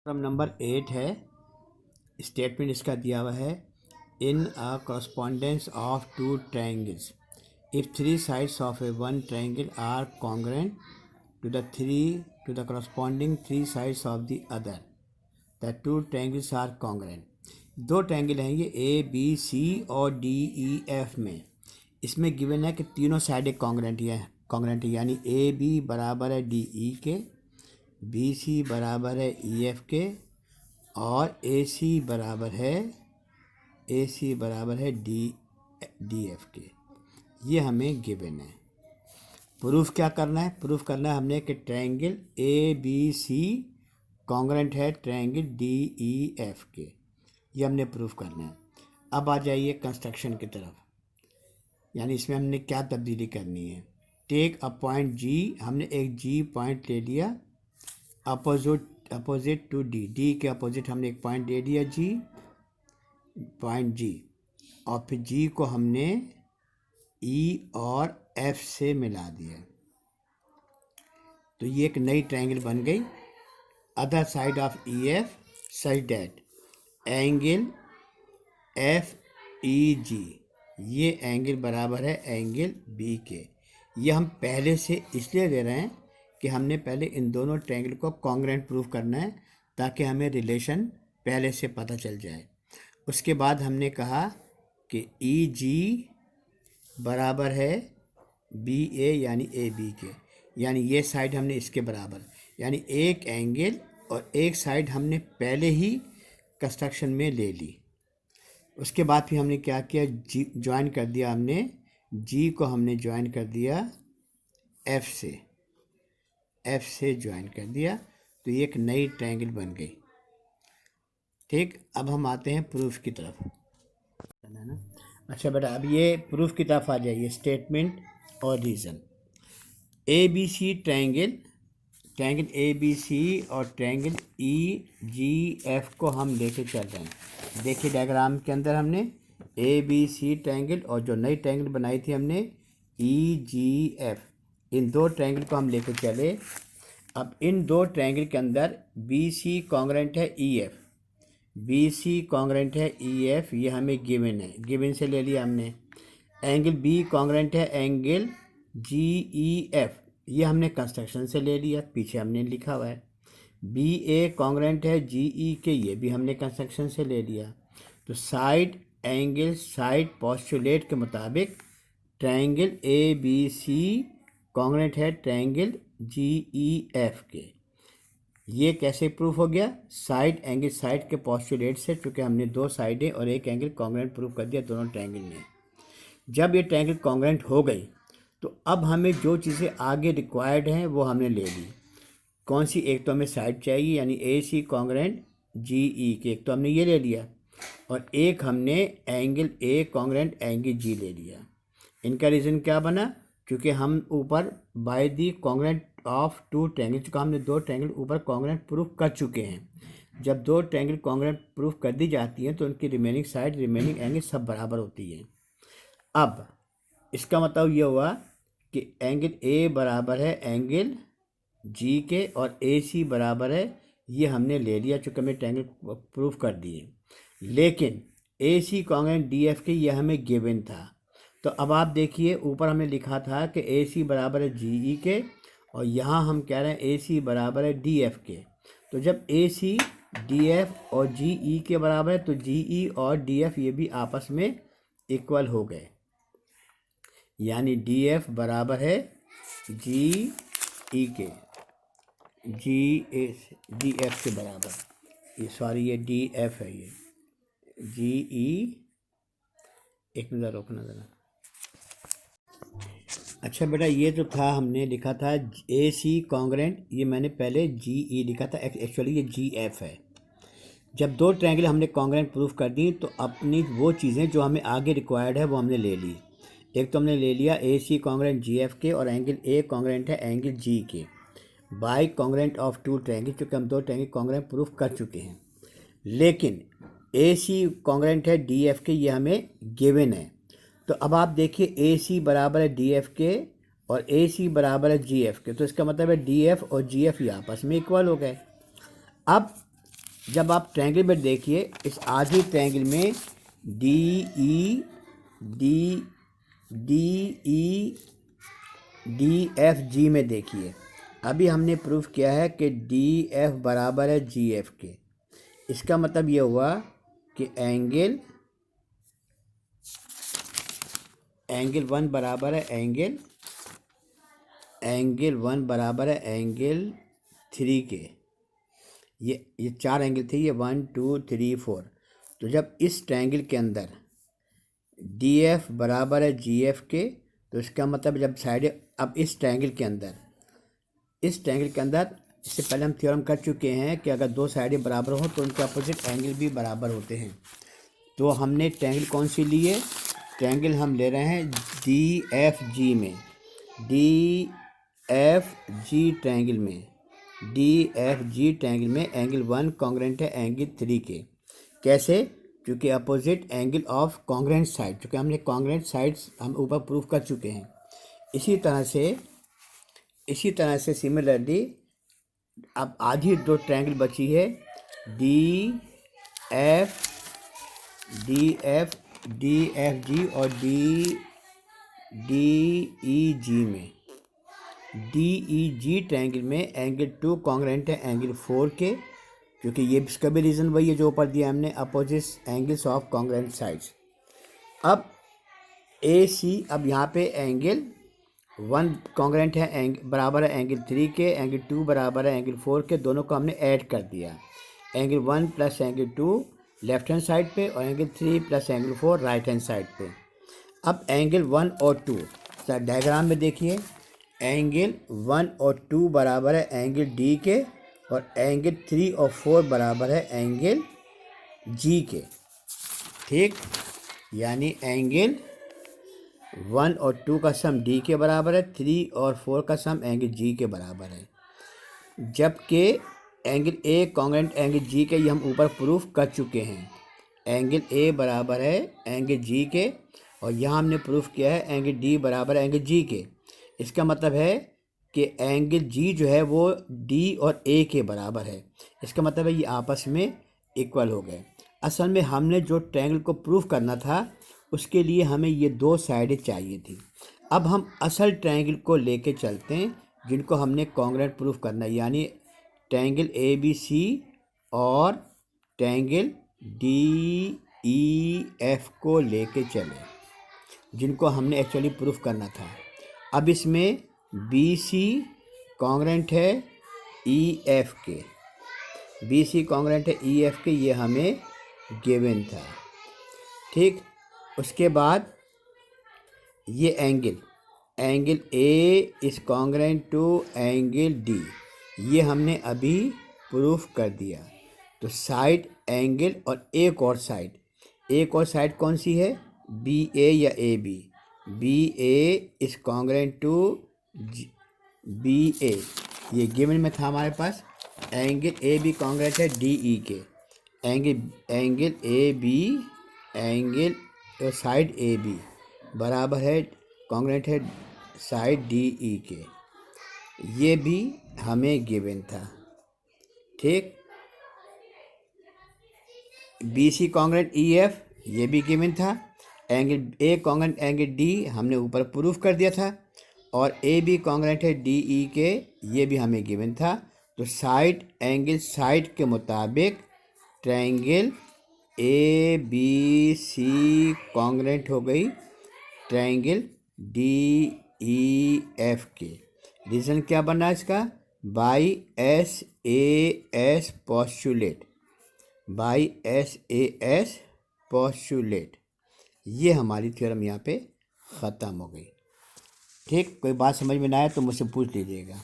Problem number 8 है। Statement इसका दिया हुआ है, in a correspondence of two triangles if three sides of a one triangle are congruent to the corresponding three sides of the other the two triangles are congruent. दो triangle हैं ये ए B C और D E F में। इसमें given है कि तीनों साइडें कॉन्ग्रुएंट है, यानी ए बी बराबर है डी ई के, बी सी बराबर है ई एफ के और ए सी बराबर है डी एफ के। ये हमें गिवन है। प्रूफ क्या करना है? प्रूफ करना है हमने कि triangle A B C congruent है ट्रायंगल डी ई एफ के। ये हमने प्रूफ करना है। अब आ जाइए कंस्ट्रक्शन की तरफ, यानी इसमें हमने क्या तब्दीली करनी है। टेक अ पॉइंट जी, हमने एक जी पॉइंट ले लिया अपोजिट टू डी के अपोजिट हमने एक पॉइंट दे दिया पॉइंट जी, और फिर जी को हमने ई और एफ से मिला दिया, तो ये एक नई ट्रायंगल बन गई। Other side of E F such that angle F E G, ये एंगल बराबर है एंगल बी के। ये हम पहले से इसलिए दे रहे हैं कि हमने पहले इन दोनों ट्रायंगल को कॉन्ग्रुएंट प्रूफ करना है ताकि हमें रिलेशन पहले से पता चल जाए। उसके बाद हमने कहा कि ई जी बराबर है बी ए यानी ए बी के, यानी ये साइड हमने इसके बराबर, यानी एक एंगल और एक साइड हमने पहले ही कंस्ट्रक्शन में ले ली। उसके बाद फिर हमने क्या किया, जी ज्वाइन कर दिया, हमने जी को हमने ज्वाइन कर दिया एफ से ज्वाइन कर दिया, तो ये एक नई ट्रायंगल बन गई। ठीक, अब हम आते हैं प्रूफ की तरफ, है ना। अच्छा बेटा, अब ये प्रूफ की तरफ आ जाइए। स्टेटमेंट और reason. A B C triangle A B C और ट्रायंगल ई जी एफ को हम लेके चल रहे हैं। देखिए डायग्राम के अंदर हमने ए बी सी ट्रायंगल और जो नई ट्रायंगल बनाई थी हमने ई जी एफ, इन दो ट्रायंगल को हम लेके चले। अब इन दो ट्रायंगल के अंदर बी सी कॉन्ग्रुएंट है E F, B C congruent है ई एफ, ये हमें गिवन है, गिवन से ले लिया हमने। एंगल बी कॉन्ग्रुएंट है एंगल जी ई एफ, ये हमने कंस्ट्रक्शन से ले लिया, पीछे हमने लिखा हुआ है। बी ए कॉन्ग्रुएंट है जी ई के, ये भी हमने कंस्ट्रक्शन से ले लिया। तो साइड एंगल साइड पोस्टुलेट के मुताबिक triangle A B C congruent है ट्रायंगल जी ई एफ के। ये कैसे प्रूफ हो गया? साइड एंगल साइड के पोस्टुलेट से, चूँकि हमने दो साइडें और एक एंगल कॉन्ग्रुएंट प्रूफ कर दिया दोनों ट्रायंगल में। जब ये ट्रायंगल कॉन्ग्रुएंट हो गई तो अब हमें जो चीज़ें आगे रिक्वायर्ड हैं वो हमने ले ली। कौन सी? एक तो हमें साइड चाहिए, यानी ए सी कॉन्ग्रुएंट जी ई के, एक तो हमने ये ले लिया, और एक हमने angle A congruent angle G ले लिया। इनका रीज़न क्या बना? क्योंकि हम ऊपर by the congruent of two triangle, चूँकि हमने दो ट्रायंगल ऊपर कॉन्ग्रुएंट प्रूफ कर चुके हैं। जब दो ट्रायंगल कॉन्ग्रुएंट प्रूफ कर दी जाती हैं तो उनकी रिमेनिंग साइड रिमेनिंग एंगल सब बराबर होती है। अब इसका मतलब ये हुआ कि एंगल ए बराबर है एंगल जी के और ए सी बराबर है, ये हमने ले लिया चूँकि हमने ट्रायंगल प्रूफ कर दिए। लेकिन ए सी कॉन्ग्रुएंट डी एफ के ये हमें गिवन था। तो अब आप देखिए, ऊपर हमने लिखा था कि ए सी बराबर है जी ई के, और यहाँ हम कह रहे हैं ए सी बराबर है डी एफ के। तो जब ए सी डी एफ और जी ई के बराबर है तो जी ई और डी एफ ये भी आपस में इक्वल हो गए, यानी डी एफ बराबर है जी ई के, जी एफ के बराबर। ये सॉरी, ये डी एफ है, ये जी ई, एक मिनट रोकना ज़रा। अच्छा बेटा, ये तो था हमने लिखा था ए सी कॉन्ग्रुएंट, ये मैंने पहले जी ई लिखा था, एक्चुअली ये जी एफ है। जब दो ट्रायंगल हमने कॉन्ग्रुएंट प्रूफ कर दी तो अपनी वो चीज़ें जो हमें आगे रिक्वायर्ड है वो हमने ले ली। एक तो हमने ले लिया ए सी कॉन्ग्रुएंट जी एफ के और एंगल ए कॉन्ग्रुएंट है एंगल जी के by congruent of two triangle, क्योंकि हम दो ट्रायंगल कॉन्ग्रुएंट प्रूफ कर चुके हैं। लेकिन ए सी कॉन्ग्रुएंट है डी एफ के, ये हमें गिवन है। तो अब आप देखिए, ए सी बराबर है डी एफ के और ए सी बराबर है जी एफ के, तो इसका मतलब है डी एफ और जी एफ ये आपस में इक्वल हो गए। अब जब आप ट्रायंगल में देखिए, इस आधी ट्रायंगल में D E D F G में देखिए, अभी हमने प्रूफ किया है कि डी एफ बराबर है जी एफ के। इसका मतलब ये हुआ कि एंगल वन बराबर है एंगल वन बराबर है एंगल 3 के। ये 4 एंगल थे, ये 1 2 3 4। तो जब इस ट्रायंगल के अंदर डी एफ बराबर है जी एफ के, तो इसका मतलब जब साइड, अब इस ट्रायंगल के अंदर इससे पहले हम थ्योरम कर चुके हैं कि अगर दो साइडें बराबर हों तो उनके अपोजिट एंगल भी बराबर होते हैं। तो हमने ट्रायंगल कौन सी ली है? ट्रायंगल हम ले रहे हैं डी एफ जी में, ट्रायंगल में एंगल 1 कॉन्ग्रेंट है एंगल 3 के। कैसे? क्योंकि opposite angle of congruent side, क्योंकि हमने कॉन्ग्रेंट साइड्स हम ऊपर प्रूफ कर चुके हैं। इसी तरह से सिमिलरली अब आधी 2 ट्रायंगल बची है डी एफ जी और डी ई जी में। डी ई जी ट्रायंगल में एंगल 2 कॉन्ग्रेंट है एंगल 4 के, क्योंकि ये इसका भी रीज़न वही है जो ऊपर दिया हमने, opposite angles of congruent sides. अब ए सी, अब यहाँ पे एंगल 1 कॉन्ग्रेंट है बराबर है एंगल 3 के, एंगल 2 बराबर है एंगल 4 के, दोनों को हमने ऐड कर दिया। Angle 1 plus angle 2 left hand side पे और angle 3 plus angle 4 right hand side पे। अब एंगल 1 और 2 सर डायग्राम में देखिए, एंगल 1 और 2 बराबर है एंगल डी के और एंगल 3 और 4 बराबर है एंगल जी के। ठीक, यानी एंगल 1 और 2 का सम डी के बराबर है, 3 और 4 का सम एंगल जी के बराबर है। जबकि angle A congruent angle G के, ये हम ऊपर प्रूफ कर चुके हैं। एंगल ए बराबर है एंगल जी के और यहाँ हमने प्रूफ किया है एंगल डी बराबर है एंगल जी के। इसका मतलब है कि एंगल जी जो है वो डी और ए के बराबर है। इसका मतलब है ये आपस में इक्वल हो गए। असल में हमने जो ट्रायंगल को प्रूफ करना था उसके लिए हमें ये 2 साइडें चाहिए थी। अब हम असल ट्रायंगल को लेके चलते हैं जिनको हमने कॉन्ग्रेंट प्रूफ करना है, यानी ट्रायंगल ए बी सी और ट्रायंगल डी ई एफ को लेके चले, जिनको हमने एक्चुअली प्रूफ करना था। अब इसमें बी सी कॉन्ग्रेंट है ई एफ के, ये हमें गिवन था। ठीक, उसके बाद ये angle A is congruent to angle D, ये हमने अभी प्रूफ कर दिया। तो साइड एंगल और एक और साइड कौन सी है? बी ए या A B. B A is congruent to B A, ये गिवन में था हमारे पास। एंगल ए बी कॉन्ग्रेंट है डी ई के, एंगल ए बी एंगल तो साइड ए बी बराबर है कॉन्ग्रेंट है साइड डी ई के, ये भी हमें गिवन था। ठीक, B C congruent E F ये भी गिवन था। Angle A congruent angle D हमने ऊपर प्रूफ कर दिया था और ए बी कॉन्ग्रेंट है डी ई के, ये भी हमें गिवन था। तो साइड के मुताबिक triangle A B C congruent हो गई ट्रायंगल डी ई एफ के। रीज़न क्या बना इसका? By S A S postulate, ये हमारी थ्योरम यहाँ पे ख़त्म हो गई। ठीक, कोई बात समझ में ना आए तो मुझसे पूछ लीजिएगा।